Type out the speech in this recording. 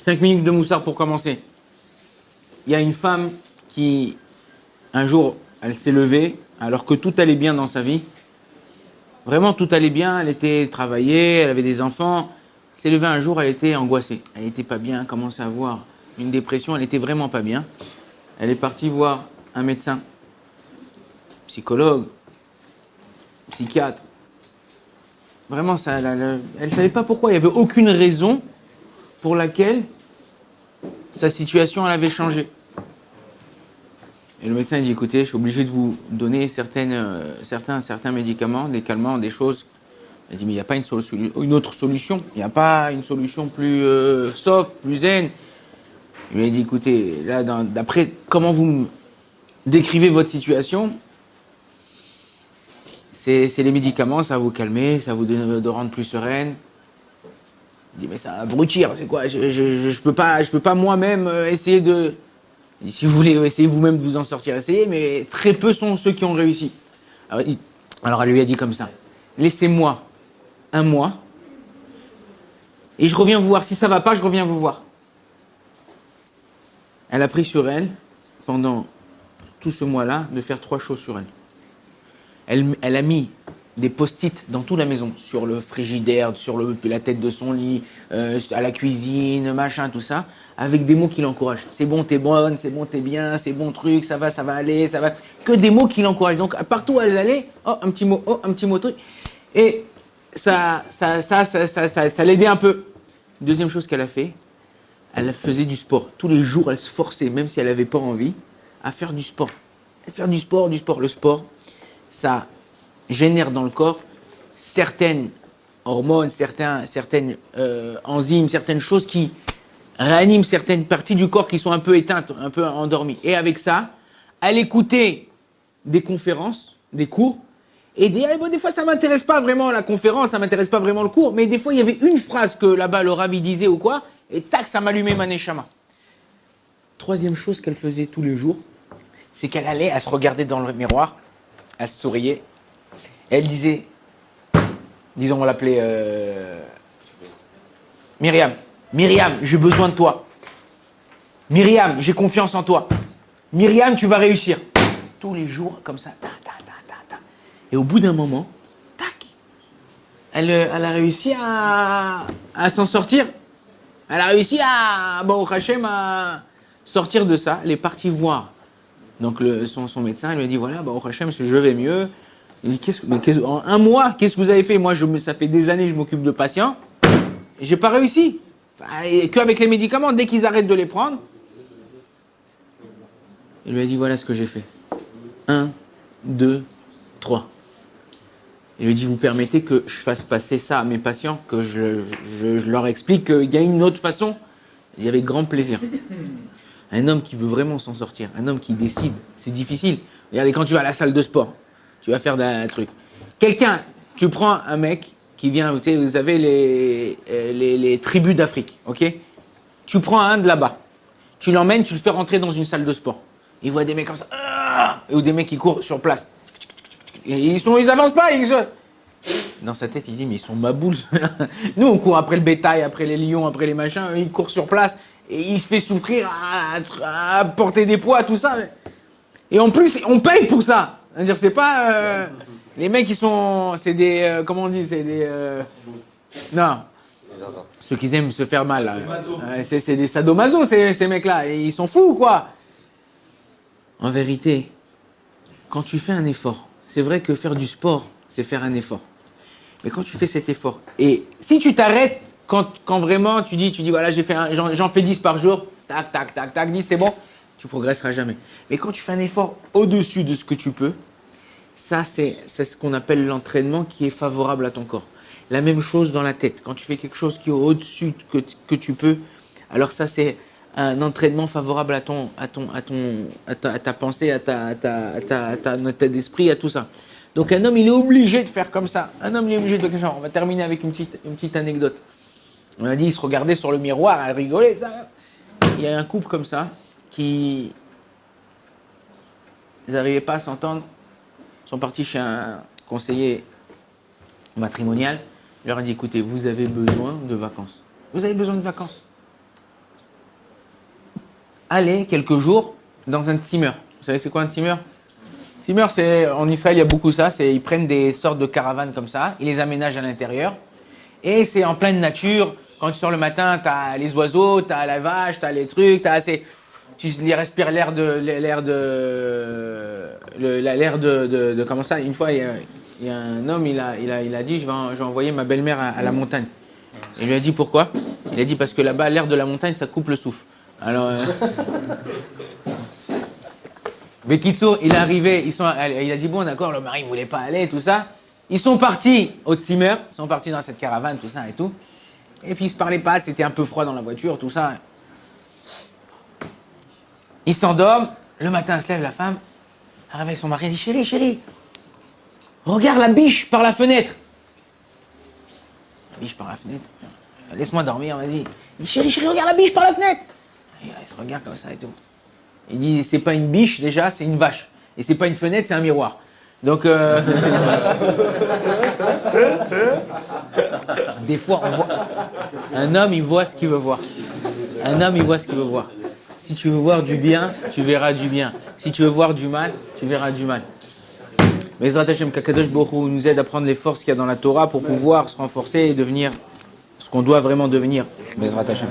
5 minutes de moussard pour commencer. Il y a une femme qui, un jour, elle s'est levée alors que tout allait bien dans sa vie. Vraiment, tout allait bien. Elle était travaillée, elle avait des enfants. Elle s'est levée un jour, elle était angoissée. Elle n'était pas bien, elle commençait à avoir une dépression. Elle n'était vraiment pas bien. Elle est partie voir un médecin, psychologue, psychiatre. Vraiment, ça, elle ne savait pas pourquoi. Il n'y avait aucune raison pour laquelle sa situation elle avait changé. Et le médecin dit, écoutez, je suis obligé de vous donner certains médicaments, des calmants, des choses. Il dit, mais il n'y a pas une autre solution. Il n'y a pas une solution plus soft, plus zen. Il lui a dit, écoutez, là, d'après comment vous me décrivez votre situation, c'est les médicaments, ça va vous calmer, ça va vous donner de rendre plus sereine. Il dit, mais ça va abrutir, c'est quoi? Je peux pas moi-même essayer de... Si vous voulez essayer vous-même de vous en sortir, essayez, mais très peu sont ceux qui ont réussi. Alors elle lui a dit comme ça, laissez-moi un mois, et je reviens vous voir. Si ça va pas, je reviens vous voir. Elle a pris sur elle, pendant tout ce mois-là, de faire 3 choses sur elle. Elle a mis des post-it dans toute la maison, sur le frigidaire, sur la tête de son lit, à la cuisine, machin, tout ça, avec des mots qui l'encouragent. C'est bon, t'es bonne, c'est bon, t'es bien, c'est bon truc, ça va aller, ça va. Que des mots qui l'encouragent. Donc, partout où elle allait, oh, un petit mot, truc. Et ça l'aidait un peu. Deuxième chose qu'elle a fait, elle faisait du sport. Tous les jours, elle se forçait, même si elle n'avait pas envie, à faire du sport. Faire du sport. Le sport, ça génère dans le corps certaines hormones, certaines enzymes, certaines choses qui réaniment certaines parties du corps qui sont un peu éteintes, un peu endormies. Et avec ça, elle écoutait des conférences, des cours, et des fois ça m'intéresse pas vraiment la conférence, ça m'intéresse pas vraiment le cours, mais des fois il y avait une phrase que là-bas le rabbi disait ou quoi, et tac, ça m'allumait ma neshama. Troisième chose qu'elle faisait tous les jours, c'est qu'elle allait, elle se regardait dans le miroir, elle se souriait, et elle disait, disons on l'appelait Myriam, j'ai besoin de toi. Myriam, j'ai confiance en toi. Myriam, tu vas réussir. Tous les jours, comme ça, ta. Et au bout d'un moment, tac, elle a réussi à s'en sortir. Elle a réussi au Hachem, à sortir de ça. Elle est partie voir donc son médecin. Elle lui a dit, voilà, au Hachem, je vais mieux. Il dit, en un mois, qu'est-ce que vous avez fait? Moi, ça fait des années que je m'occupe de patients. Et j'ai pas réussi. Qu'avec les médicaments, dès qu'ils arrêtent de les prendre. Il lui a dit, voilà ce que j'ai fait. 1, 2, 3. Il lui a dit, vous permettez que je fasse passer ça à mes patients, que je leur explique qu'il y a une autre façon. Il dit, avec grand plaisir. Un homme qui veut vraiment s'en sortir, un homme qui décide, c'est difficile. Regardez, quand tu vas à la salle de sport, tu vas faire un truc. Tu prends un mec qui vient, vous avez les tribus d'Afrique, ok? Tu prends un de là-bas, tu l'emmènes, tu le fais rentrer dans une salle de sport. Il voit des mecs comme ça, ou des mecs qui courent sur place. Et ils avancent pas. Dans sa tête, il dit, mais ils sont maboules. Nous, on court après le bétail, après les lions, après les machins. Ils courent sur place et il se fait souffrir à porter des poids, tout ça. Et en plus, on paye pour ça. C'est-à-dire, c'est pas... les mecs, c'est des... comment on dit? C'est des... non. Ceux qui aiment se faire mal. C'est des sadomaso, ces mecs-là. Et ils sont fous, quoi. En vérité, quand tu fais un effort, c'est vrai que faire du sport, c'est faire un effort. Mais quand tu fais cet effort, et si tu t'arrêtes, quand vraiment tu dis voilà, j'en fais 10 par jour, tac, 10, c'est bon, tu progresseras jamais. Mais quand tu fais un effort au-dessus de ce que tu peux, ça, c'est ce qu'on appelle l'entraînement qui est favorable à ton corps. La même chose dans la tête. Quand tu fais quelque chose qui est au-dessus que tu peux, alors ça, c'est un entraînement favorable à ta pensée, à ta d'esprit, à tout ça. Donc un homme, il est obligé de faire comme ça. Un homme, il est obligé de faire comme ça. On va terminer avec une petite anecdote. On a dit, il se regardait sur le miroir, elle rigolait. Ça. Il y a un couple comme ça ils n'arrivaient pas à s'entendre. Ils sont partis chez un conseiller matrimonial. Il leur a dit, écoutez, vous avez besoin de vacances. Vous avez besoin de vacances. aller quelques jours dans un timmer. Vous savez c'est quoi un timmer? Timmer, c'est en Israël, il y a beaucoup ça. C'est ils prennent des sortes de caravanes comme ça, ils les aménagent à l'intérieur, et c'est en pleine nature. Quand tu sors le matin, tu as les oiseaux, tu as la vache, tu as les trucs, tu les respires l'air de comment ça. Une fois, il y a un homme, il a dit, je vais envoyer ma belle-mère à la montagne. Et il lui a dit pourquoi? Il a dit parce que là-bas, l'air de la montagne, ça coupe le souffle. Alors, Bekitso, il est arrivé, il a dit bon d'accord, le mari ne voulait pas aller, tout ça. Ils sont partis au Zimmer, ils sont partis dans cette caravane, tout ça et tout. Et puis ils se parlaient pas, c'était un peu froid dans la voiture, tout ça. Ils s'endorment, le matin elle se lève la femme, elle réveille son mari, elle dit chérie, regarde la biche par la fenêtre. La biche par la fenêtre, laisse-moi dormir, vas-y. Il dit chérie, regarde la biche par la fenêtre. Et elle se regarde comme ça et tout. Il dit c'est pas une biche déjà, c'est une vache. Et c'est pas une fenêtre, c'est un miroir. Donc des fois on voit un homme il voit ce qu'il veut voir. Un homme il voit ce qu'il veut voir. Si tu veux voir du bien, tu verras du bien. Si tu veux voir du mal, tu verras du mal. Mais Ezrat Hashem, qu'Akadosh Baruch Hu nous aide à prendre les forces qu'il y a dans la Torah pour pouvoir se renforcer et devenir ce qu'on doit vraiment devenir. Ezrat Hashem.